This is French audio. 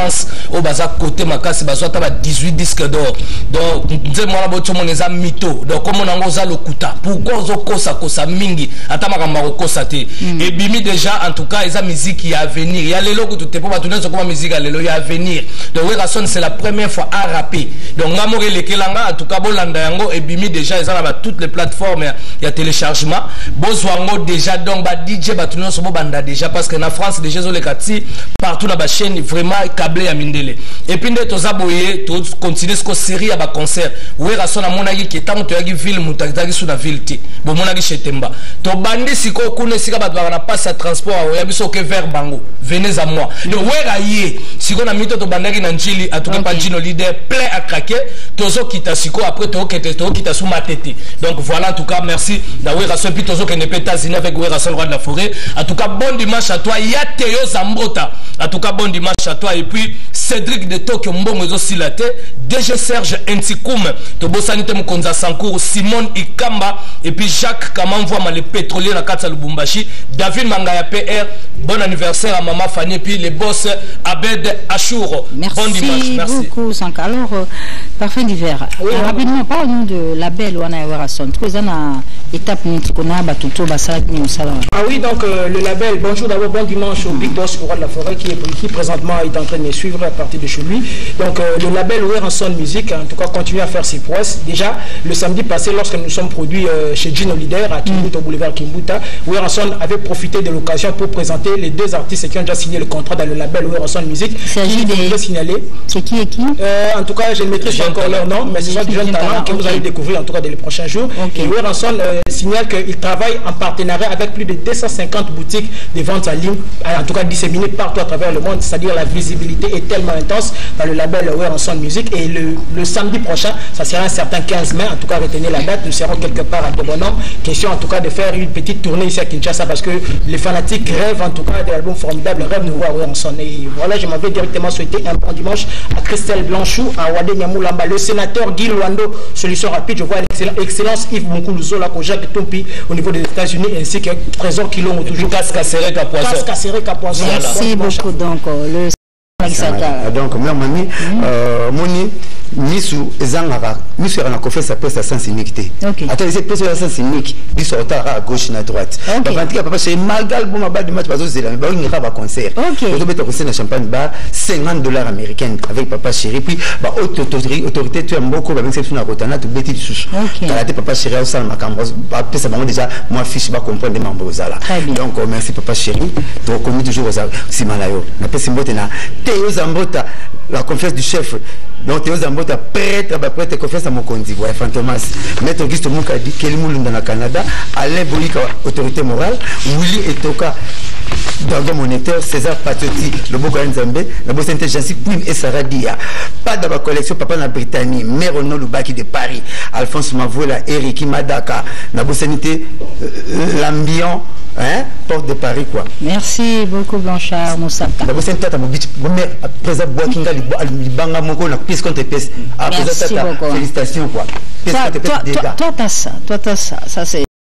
France au baza côté makasi bazo ta 18 disques d'or donc nze mwana boto moneza mito donc comme on angoza lokuta pourquoi zo kosa mingi ata makamba kosa te et bimi déjà en tout cas eza musique qui a venir il y a lelo que tout te pas tout comme musique à lelo il y a venir donc Werason c'est la première fois à rapper donc ngamore lekelanga en tout cas bolanda yango et bimi déjà ils ont toutes les plateformes il y a téléchargement bozwango déjà donc ba DJ batuno so banda déjà parce que na France déjà zo les kati partout na ba chaîne vraiment câblé à mindele et puis ndeto zaboye to continuer ce série à ba concert Werason a monaki ki tango to yaki ville mutakitaki sous la ville ti bo monaki chetemba to bandi siko kune sika ba na passe à transport ya biso ke vers bango venez à moi le wera yé siko na mito to bandaki na njili atuke pa Gino leader plein à craquer tozo kita siko après to kita sous ma tête donc voilà en tout cas merci da Werason puis tozo que ne peut États-Unis avec Werason roi de la forêt en tout cas bon dimanche à toi ya Théo Zambota en tout cas bon dimanche à toi et puis Cédric de Tokyo mbongo zo silate DG Serge Ntikoum to bosanite mukonza Sankour Simone Ikamba et puis Jacques Kamanvoa le pétrolier na Katsa Lubumbashi David Mangaya PR bon anniversaire à maman Fanny et puis les boss Abed Achour merci bon dimanche merci beaucoup Sanka alors parfum d'hiver oui, rapidement parlons de label wana Werason très na étape nitkona batuto basala ni musala ah oui donc le label bonjour d'abord bon dimanche au Big Boss au roi de la forêt qui présentement est en train de me suivre à partir de chez lui donc le label Werason Music en tout cas continue à faire ses prouesses déjà le samedi passé lorsque nous sommes produits chez Gino Leader à Kimbuta boulevard Kimbuta Werason avait profité de l'occasion pour présenter les deux artistes qui ont déjà signé le contrat dans le label Werason Music qui vous signaler c'est qui et qui en tout cas je ne maîtrise pas encore leur nom mais ce sont des jeunes talents que vous allez découvrir en tout cas dans les prochains jours et Werason signale qu'il travaille en partenariat avec plus de 250 boutiques de vente en ligne en tout cas disséminées partout à travers le monde c'est-à-dire la visibilité est tellement intense dans le label Werason Music et le samedi prochain ça sera un certain 15 mai en tout cas retenez la date nous serons quelque part à Bobonom question en tout cas de faire une petite tournée ici à Kinshasa parce que les fanatiques rêvent en tout cas de l'album formidable rêvent de voir Werason et voilà je m'avais directement souhaité un bon dimanche à Christelle Blanchou à Wade Nyamulamba le sénateur Guy Luando solution rapide je vois l'excellence Yves Moukoulouzo la Jacques Tompi au niveau des États-Unis ainsi que Trésor Kilongo toujours casque serré Capoison merci beaucoup donc le donc mère mamie moni misu ezangaka misu na confesse à peste à sens unique attends c'est peste à sens unique du sortara à gauche et à droite donc papa c'est malgal bon mabadi match bazo zela ba on ira ba concert on peut concert na champagne bar $50 américains avec papa chéri puis ba autorité tu as beaucoup avec cette na rotana tu beti sous kala te papa chéri au salon makambo ba pesa bango déjà moi fiche ba comprendre mambo zala donc merci papa chéri tu reconnais toujours ça simalayo na pesa mbote na Théo Zambota la confiance du chef donc Théo Zambota prêtre confiance à Mokondi voilà Fantomas Maître Auguste Moukadi Kelimulunda na Canada Alain Boyika autorité morale Willy Etoka Dragon Monétaire César Patoti le Boka Nzambe la bosse intelligence Pim et Saradia pas dans la collection papa na Britannie Mère Ono Lubaki de Paris Alphonse Mavola Eric Madaka la bosse l'ambiance hein porte de Paris quoi merci beaucoup Blanchard Moussaka d'abord c'est tata mobile mère présent boakinga libanga moko na pièce contre pièce après tata félicitations quoi toi t'as ça c'est